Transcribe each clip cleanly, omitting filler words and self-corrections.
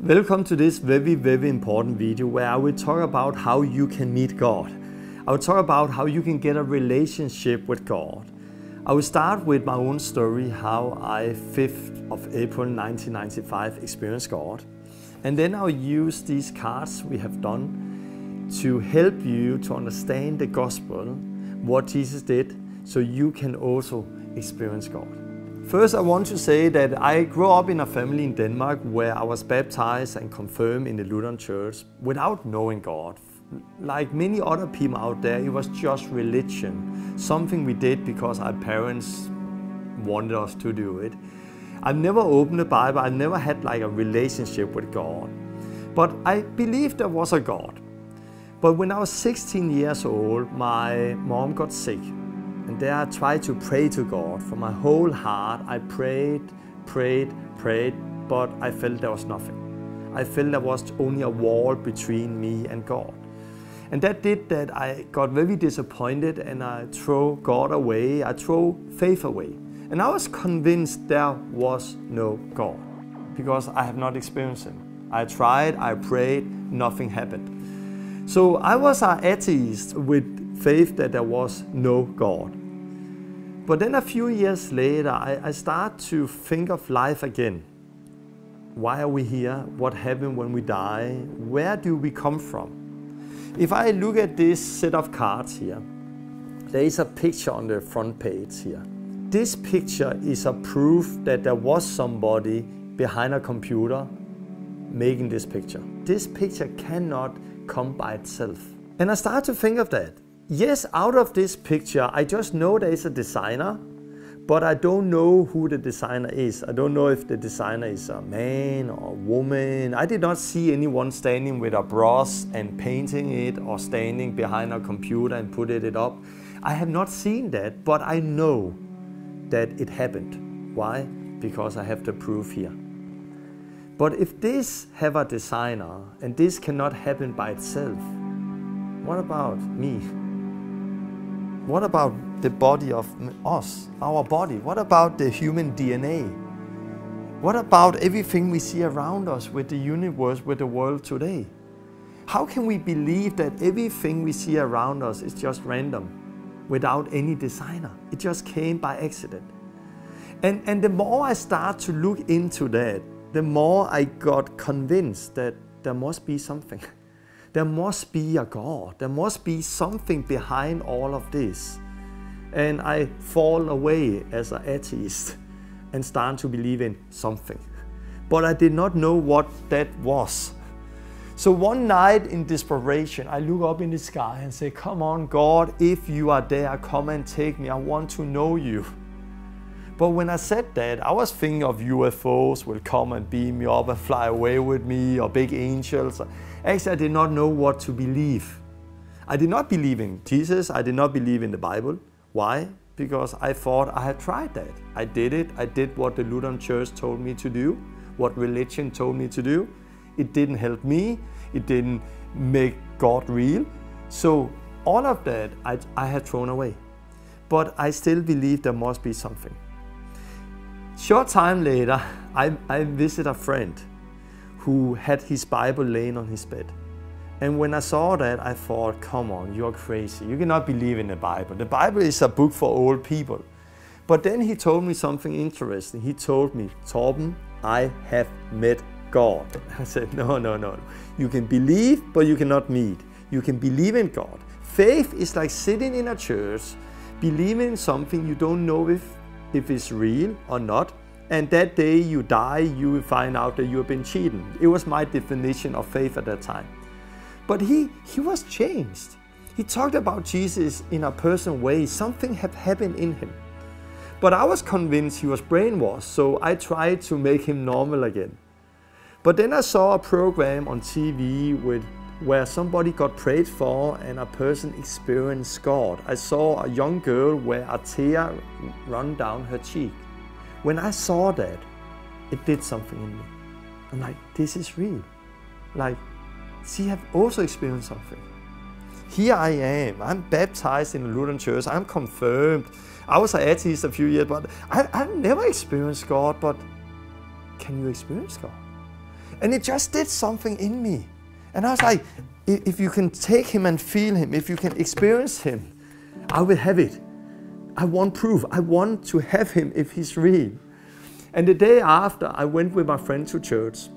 Welcome to this very important video where I will talk about how you can meet God. I will talk about how you can get a relationship with God. I will start with my own story, how I 5th of April 1995 experienced God. And then I'll use these cards we have done to help you to understand the gospel, what Jesus did, so you can also experience God. First, I want to say that I grew up in a family in Denmark where I was baptized and confirmed in the Lutheran Church without knowing God. Like many other people out there, it was just religion, something we did because our parents wanted us to do it. I've never opened the Bible, I never had like a relationship with God. But I believed there was a God. But when I was 16 years old, my mom got sick. And there I tried to pray to God from my whole heart. I prayed, but I felt there was nothing. I felt there was only a wall between me and God. And that did that I got very disappointed and I threw God away, I threw faith away. And I was convinced there was no God because I have not experienced Him. I tried, I prayed, nothing happened. So I was an atheist with faith that there was no God. But then a few years later, I start to think of life again. Why are we here? What happened when we die? Where do we come from? If I look at this set of cards here, there is a picture on the front page here. This picture is a proof that there was somebody behind a computer making this picture. This picture cannot come by itself. And I start to think of that. Yes, out of this picture, I just know there is a designer, but I don't know who the designer is. I don't know if the designer is a man or a woman. I did not see anyone standing with a brush and painting it or standing behind a computer and putting it up. I have not seen that, but I know that it happened. Why? Because I have the proof here. But if this have a designer and this cannot happen by itself, what about me? What about the body of us, our body? What about the human DNA? What about everything we see around us with the universe, with the world today? How can we believe that everything we see around us is just random, without any designer? It just came by accident. And the more I start to look into that, the more I got convinced that there must be something. There must be a God. There must be something behind all of this. And I fall away as an atheist and start to believe in something. But I did not know what that was. So one night in desperation, I look up in the sky and say, come on, God, if you are there, come and take me. I want to know you. But when I said that, I was thinking of UFOs will come and beam me up and fly away with me, or big angels. Actually, I did not know what to believe. I did not believe in Jesus. I did not believe in the Bible. Why? Because I thought I had tried that. I did it. I did what the Lutheran Church told me to do, what religion told me to do. It didn't help me. It didn't make God real. So all of that I had thrown away. But I still believe there must be something. Short time later, I visited a friend who had his Bible laying on his bed. And when I saw that, I thought, come on, you're crazy. You cannot believe in the Bible. The Bible is a book for old people. But then he told me something interesting. He told me, Torben, I have met God. I said, no. You can believe, but you cannot meet. You can believe in God. Faith is like sitting in a church, believing in something you don't know if it's real or not. And that day you die, you will find out that you have been cheating. It was my definition of faith at that time. But he was changed. He talked about Jesus in a personal way. Something had happened in him. But I was convinced he was brainwashed, so I tried to make him normal again. But then I saw a program on TV where somebody got prayed for and a person experienced God. I saw a young girl where a tear ran down her cheek. When I saw that, it did something in me. I'm like, this is real. Like, she have also experienced something. Here I am. I'm baptized in the Lutheran Church. I'm confirmed. I was an atheist a few years, but I've never experienced God. But can you experience God? And it just did something in me. And I was like, if you can take him and feel him, if you can experience him, I will have it. I want proof. I want to have him if he's real. And the day after, I went with my friend to church.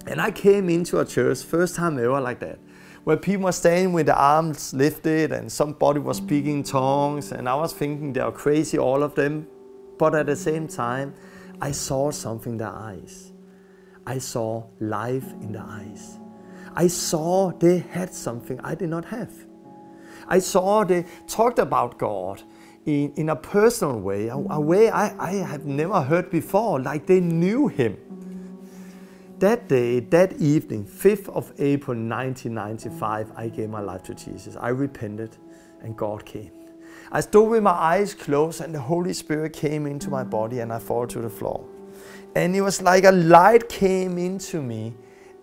And I came into a church, first time ever like that, where people were standing with their arms lifted and somebody was speaking in tongues. And I was thinking they are crazy, all of them. But at the same time, I saw something in their eyes. I saw life in their eyes. I saw they had something I did not have. I saw they talked about God in a personal way, a way I have never heard before, like they knew him. That day, that evening, 5th of April 1995, I gave my life to Jesus. I repented and God came. I stood with my eyes closed and the Holy Spirit came into my body and I fell to the floor. And it was like a light came into me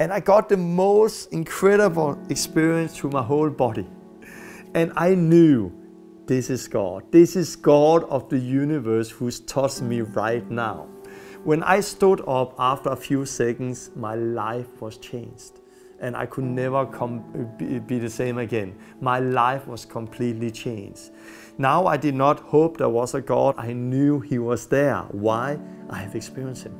and I got the most incredible experience through my whole body. And I knew this is God. This is God of the universe who's touched me right now. When I stood up after a few seconds, my life was changed. And I could never be the same again. My life was completely changed. Now I did not hope there was a God. I knew he was there. Why? I have experienced him.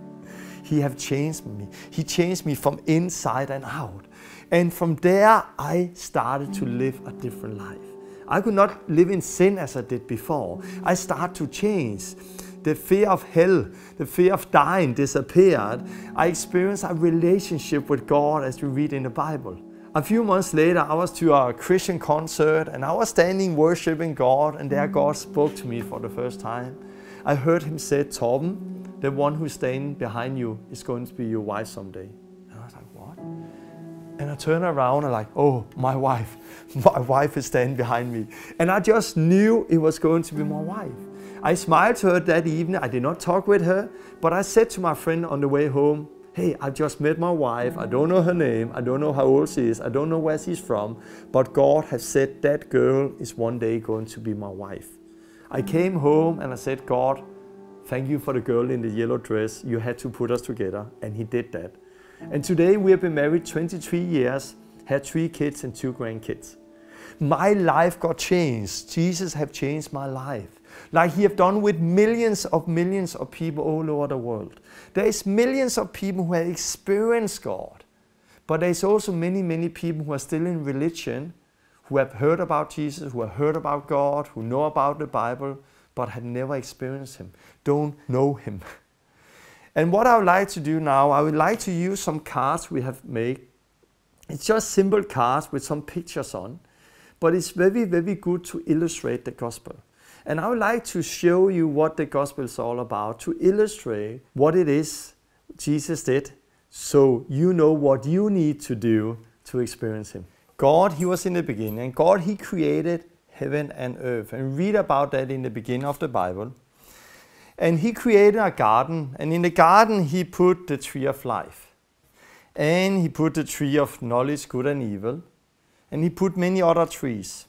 He have changed me. He changed me from inside and out. And from there, I started to live a different life. I could not live in sin as I did before. I started to change. The fear of hell, the fear of dying disappeared. I experienced a relationship with God as we read in the Bible. A few months later, I was to a Christian concert and I was standing worshiping God and there God spoke to me for the first time. I heard him say, "Torben, the one who's standing behind you is going to be your wife someday." And I was like, what? And I turned around and like, oh, my wife. My wife is standing behind me. And I just knew it was going to be my wife. I smiled to her that evening. I did not talk with her, but I said to my friend on the way home, "Hey, I just met my wife. I don't know her name. I don't know how old she is. I don't know where she's from. But God has said that girl is one day going to be my wife." I came home and I said, "God, thank you for the girl in the yellow dress. You had to put us together." And he did that. And today we have been married 23 years, had 3 kids and 2 grandkids. My life got changed. Jesus have changed my life. Like he have done with millions of people all over the world. There is millions of people who have experienced God. But there's also many people who are still in religion, who have heard about Jesus, who have heard about God, who know about the Bible, but have never experienced him, don't know him. And what I would like to do now, I would like to use some cards we have made. It's just simple cards with some pictures on, but it's very good to illustrate the gospel. And I would like to show you what the gospel is all about, to illustrate what it is Jesus did, so you know what you need to do to experience him. God, he was in the beginning, and God, he created heaven and earth. And read about that in the beginning of the Bible. And he created a garden, and in the garden he put the tree of life. And he put the tree of knowledge, good and evil. And he put many other trees.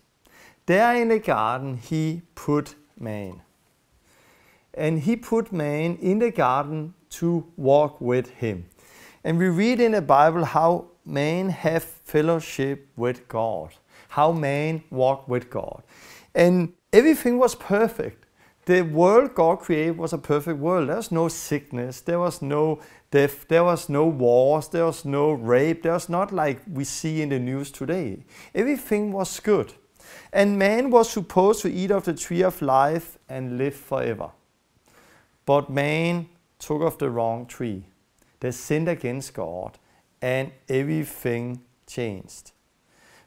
There in the garden he put man. And he put man in the garden to walk with him. And we read in the Bible how man have fellowship with God. How man walked with God. And everything was perfect. The world God created was a perfect world. There was no sickness, there was no death, there was no wars, there was no rape. There was not like we see in the news today. Everything was good. And man was supposed to eat of the tree of life and live forever. But man took of the wrong tree. They sinned against God and everything changed.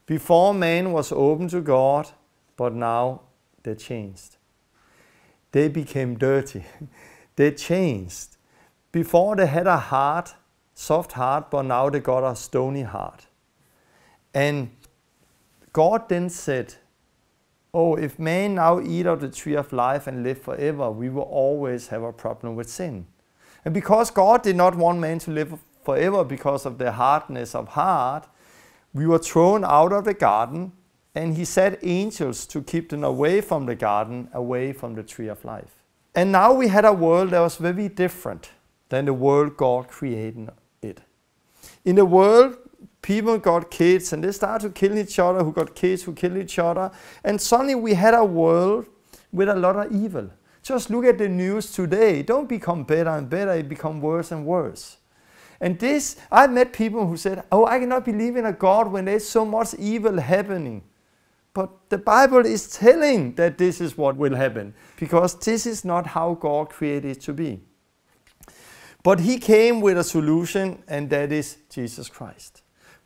Before man was open to God, but now they changed. They became dirty. They changed. Before they had a heart, soft heart, but now they got a stony heart. And God then said, oh, if man now eat of the tree of life and live forever, we will always have a problem with sin. And because God did not want man to live forever because of their hardness of heart, we were thrown out of the garden, and he set angels to keep them away from the garden, away from the tree of life. And now we had a world that was very different than the world God created it. In the world, people got kids and they started to kill each other, who got kids, who killed each other. And suddenly we had a world with a lot of evil. Just look at the news today. Don't become better and better, it becomes worse and worse. And this, I've met people who said, oh, I cannot believe in a God when there's so much evil happening. But the Bible is telling that this is what will happen, because this is not how God created it to be. But he came with a solution, and that is Jesus Christ.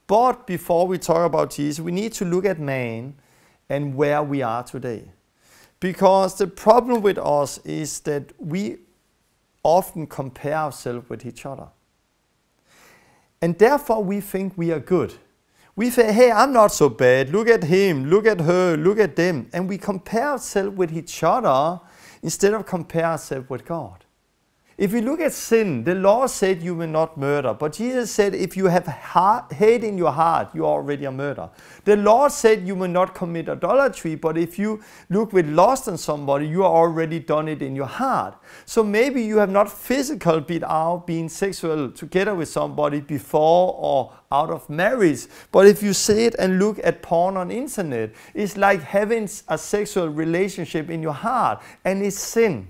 But before we talk about Jesus, we need to look at man and where we are today. Because the problem with us is that we often compare ourselves with each other. And therefore we think we are good. We say, hey, I'm not so bad. Look at him, look at her, look at them. And we compare ourselves with each other instead of compare ourselves with God. If we look at sin, the law said you will not murder. But Jesus said if you have hate in your heart, you are already a murderer. The law said you will not commit adultery. But if you look with lust on somebody, you are already done it in your heart. So maybe you have not physically been sexual together with somebody before or out of marriage. But if you sit and look at porn on internet, it's like having a sexual relationship in your heart. And it's sin.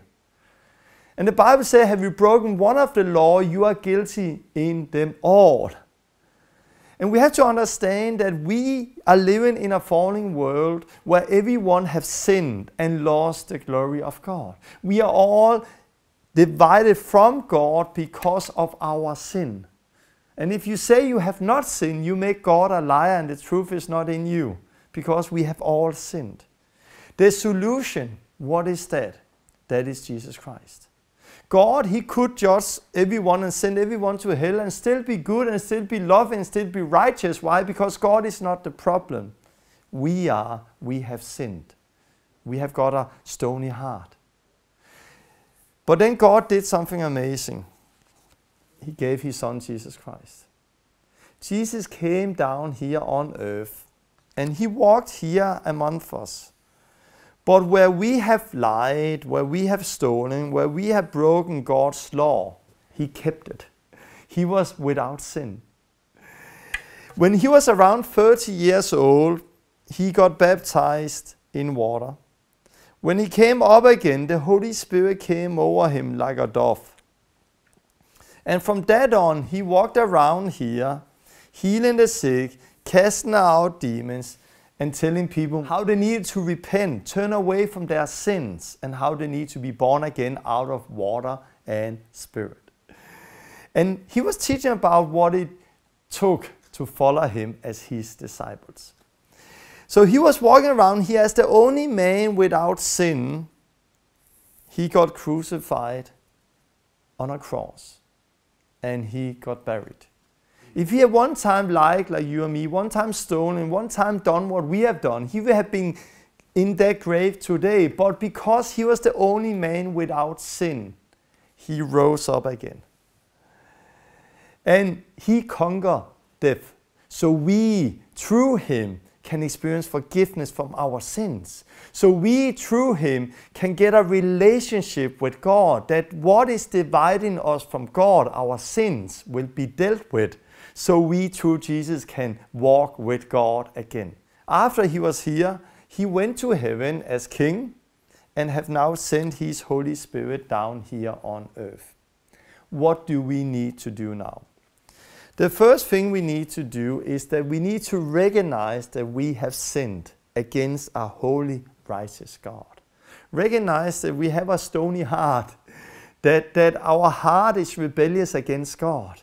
And the Bible says, have you broken one of the law, you are guilty in them all. And we have to understand that we are living in a fallen world where everyone has sinned and lost the glory of God. We are all divided from God because of our sin. And if you say you have not sinned, you make God a liar and the truth is not in you, because we have all sinned. The solution, what is that? That is Jesus Christ. God, he could judge everyone and send everyone to hell and still be good and still be loving and still be righteous. Why? Because God is not the problem. We have sinned. We have got a stony heart. But then God did something amazing. He gave his son Jesus Christ. Jesus came down here on earth and he walked here among us. But where we have lied, where we have stolen, where we have broken God's law, he kept it. He was without sin. When he was around 30 years old, he got baptized in water. When he came up again, the Holy Spirit came over him like a dove. And from that on, he walked around here, healing the sick, casting out demons, and telling people how they need to repent, turn away from their sins, and how they need to be born again out of water and spirit. And he was teaching about what it took to follow him as his disciples. So he was walking around here as the only man without sin. He got crucified on a cross and he got buried. If he had one time like you and me, one time stolen, one time done what we have done, he would have been in that grave today. But because he was the only man without sin, he rose up again. And he conquered death. So we, through him, can experience forgiveness from our sins. So we, through him, can get a relationship with God. That what is dividing us from God, our sins, will be dealt with. So we, through Jesus, can walk with God again. After he was here, he went to heaven as king and have now sent his Holy Spirit down here on earth. What do we need to do now? The first thing we need to do is that we need to recognize that we have sinned against a holy, righteous God. Recognize that we have a stony heart, that our heart is rebellious against God.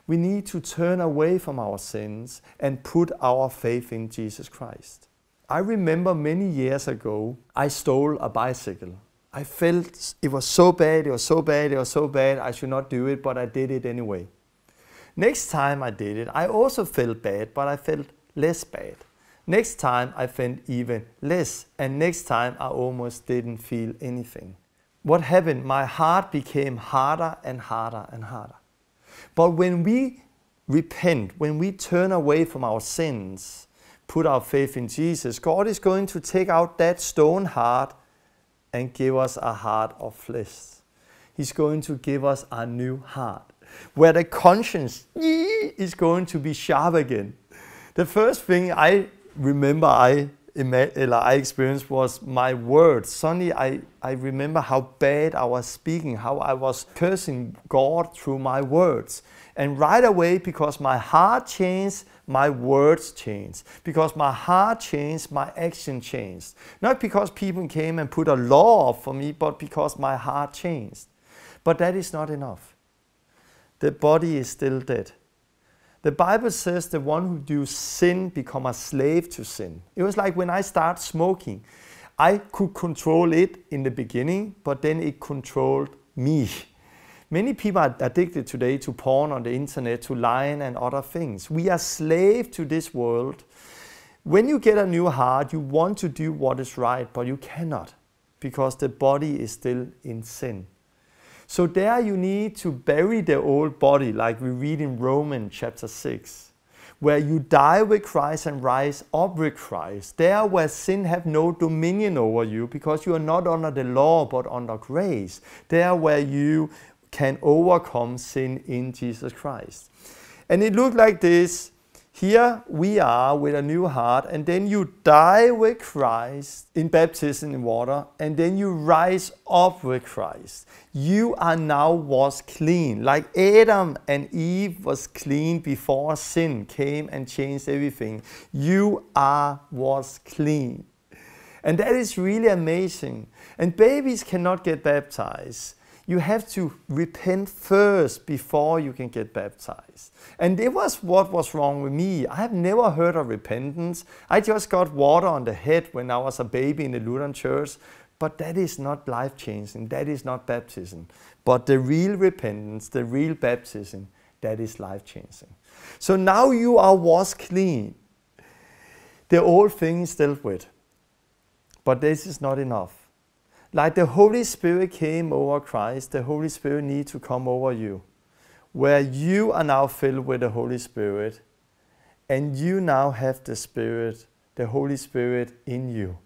We need to turn away from our sins and put our faith in Jesus Christ. I remember many years ago, I stole a bicycle. I felt it was so bad, it was so bad, it was so bad, I should not do it, but I did it anyway. Next time I did it, I also felt bad, but I felt less bad. Next time I felt even less, and next time I almost didn't feel anything. What happened? My heart became harder and harder and harder. But when we repent, when we turn away from our sins, put our faith in Jesus, God is going to take out that stone heart and give us a heart of flesh. He's going to give us a new heart. where the conscience is going to be sharp again. The first thing I remember I experienced was my words. Suddenly I remember how bad I was speaking, how I was cursing God through my words. And right away, because my heart changed, my words changed. Because my heart changed, my action changed. Not because people came and put a law up for me, but because my heart changed. But that is not enough. The body is still dead. The Bible says the one who do sin become a slave to sin. It was like when I started smoking. I could control it in the beginning, but then it controlled me. Many people are addicted today to porn on the internet, to lying and other things. We are slaves to this world. When you get a new heart, you want to do what is right, but you cannot because the body is still in sin. So there you need to bury the old body, like we read in Romans chapter 6, where you die with Christ and rise up with Christ. There where sin have no dominion over you because you are not under the law but under grace. There where you can overcome sin in Jesus Christ. And it looked like this. Here we are with a new heart, and then you die with Christ in baptism in water, and then you rise up with Christ. You are now was clean. Like Adam and Eve was clean before sin came and changed everything. You was clean. And that is really amazing. And babies cannot get baptized. You have to repent first before you can get baptized. And it was what was wrong with me. I have never heard of repentance. I just got water on the head when I was a baby in the Lutheran church. But that is not life-changing. That is not baptism. But the real repentance, the real baptism, that is life-changing. So now you are washed clean. The old thing is dealt with. But this is not enough. Like the Holy Spirit came over Christ, the Holy Spirit needs to come over you. Where you are now filled with the Holy Spirit, and you now have the Spirit, the Holy Spirit in you.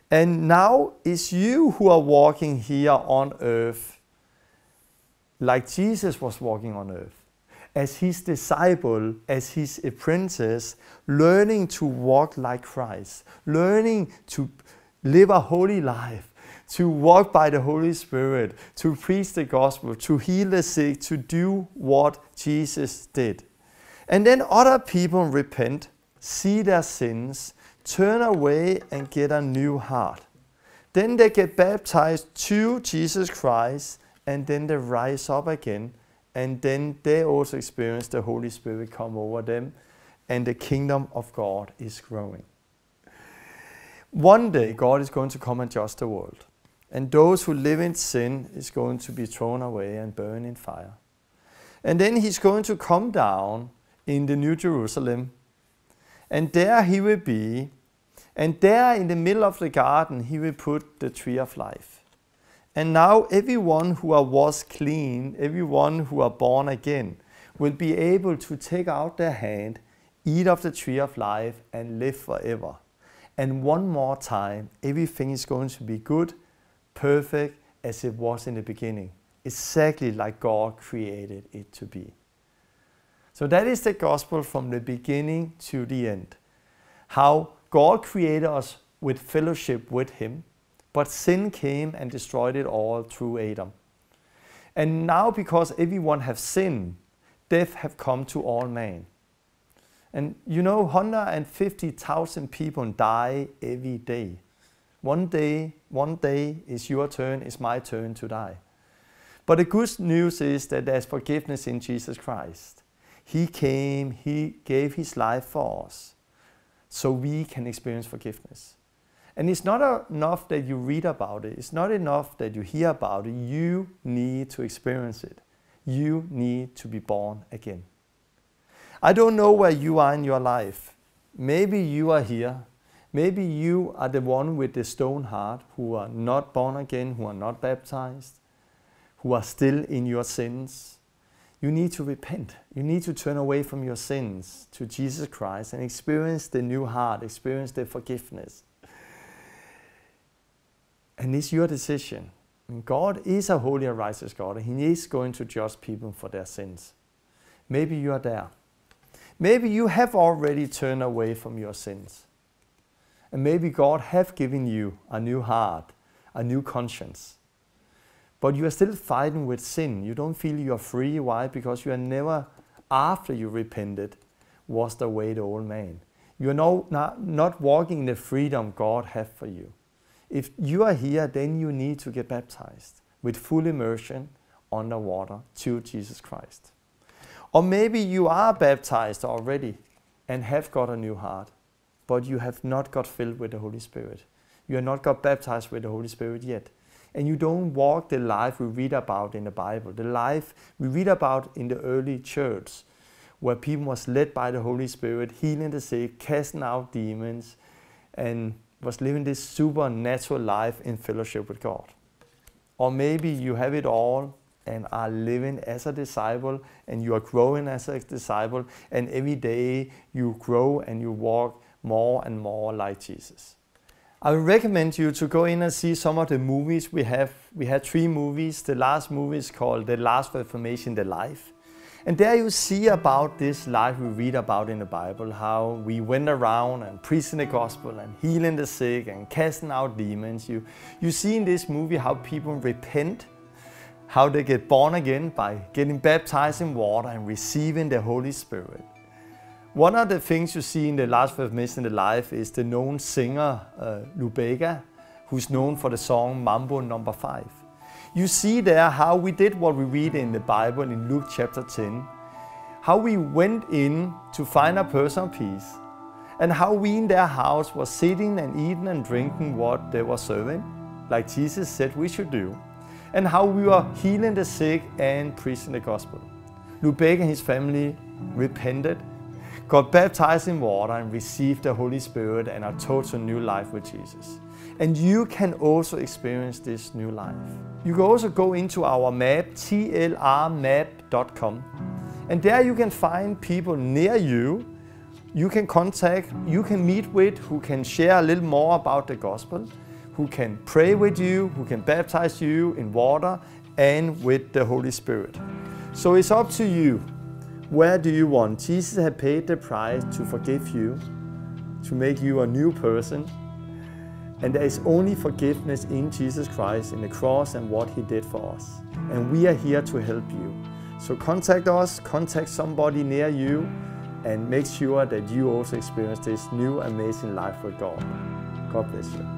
And now it's you who are walking here on earth, like Jesus was walking on earth, as his disciple, as his apprentice, learning to walk like Christ, learning to live a holy life, to walk by the Holy Spirit, to preach the gospel, to heal the sick, to do what Jesus did. And then other people repent, see their sins, turn away and get a new heart. Then they get baptized to Jesus Christ, and then they rise up again, and then they also experience the Holy Spirit come over them, and the kingdom of God is growing. One day God is going to come and judge the world. And those who live in sin is going to be thrown away and burned in fire. And then he's going to come down in the New Jerusalem. And there he will be. And there in the middle of the garden he will put the tree of life. And now everyone who are washed clean, everyone who are born again, will be able to take out their hand, eat of the tree of life and live forever. And one more time, everything is going to be good, perfect as it was in the beginning. Exactly like God created it to be. So that is the gospel from the beginning to the end. How God created us with fellowship with him, but sin came and destroyed it all through Adam. And now because everyone has sinned, death have come to all men. And you know, 150,000 people die every day. One day is your turn, is my turn to die. But the good news is that there's forgiveness in Jesus Christ. He came, he gave his life for us, so we can experience forgiveness. And it's not enough that you read about it. It's not enough that you hear about it. You need to experience it. You need to be born again. I don't know where you are in your life. Maybe you are here. Maybe you are the one with the stone heart who are not born again, who are not baptized, who are still in your sins. You need to repent. You need to turn away from your sins to Jesus Christ and experience the new heart, experience the forgiveness. And it's your decision. And God is a holy and righteous God, and He is going to judge people for their sins. Maybe you are there. Maybe you have already turned away from your sins. And maybe God have given you a new heart, a new conscience. But you are still fighting with sin. You don't feel you are free. Why? Because you are never, after you repented, washed away the old man. You are not walking in the freedom God has for you. If you are here, then you need to get baptized with full immersion underwater to Jesus Christ. Or maybe you are baptized already and have got a new heart, but you have not got filled with the Holy Spirit. You have not got baptized with the Holy Spirit yet. And you don't walk the life we read about in the Bible, the life we read about in the early church, where people was led by the Holy Spirit, healing the sick, casting out demons, and was living this supernatural life in fellowship with God. Or maybe you have it all and are living as a disciple, and you are growing as a disciple, and every day you grow and you walk more and more like Jesus. I would recommend you to go in and see some of the movies we have. We had 3 movies. The last movie is called The Last Reformation, The Life. And there you see about this life we read about in the Bible, how we went around and preaching the gospel and healing the sick and casting out demons. You see in this movie how people repent, how they get born again by getting baptized in water and receiving the Holy Spirit. One of the things you see in The Last Reformation, The Life is the known singer Lou Bega, who's known for the song Mambo No. 5. You see there how we did what we read in the Bible in Luke chapter 10, how we went in to find a person of peace, and how we in their house was sitting and eating and drinking what they were serving, like Jesus said we should do, and how we were healing the sick and preaching the gospel. Lou Bega and his family repented, got baptized in water and received the Holy Spirit and a total new life with Jesus. And you can also experience this new life. You can also go into our map, tlrmap.com, and there you can find people near you you can contact, you can meet with, who can share a little more about the gospel, who can pray with you, who can baptize you in water and with the Holy Spirit. So it's up to you. Where do you want? Jesus had paid the price to forgive you, to make you a new person. And there is only forgiveness in Jesus Christ, in the cross and what He did for us. And we are here to help you. So contact us, contact somebody near you, and make sure that you also experience this new amazing life with God. God bless you.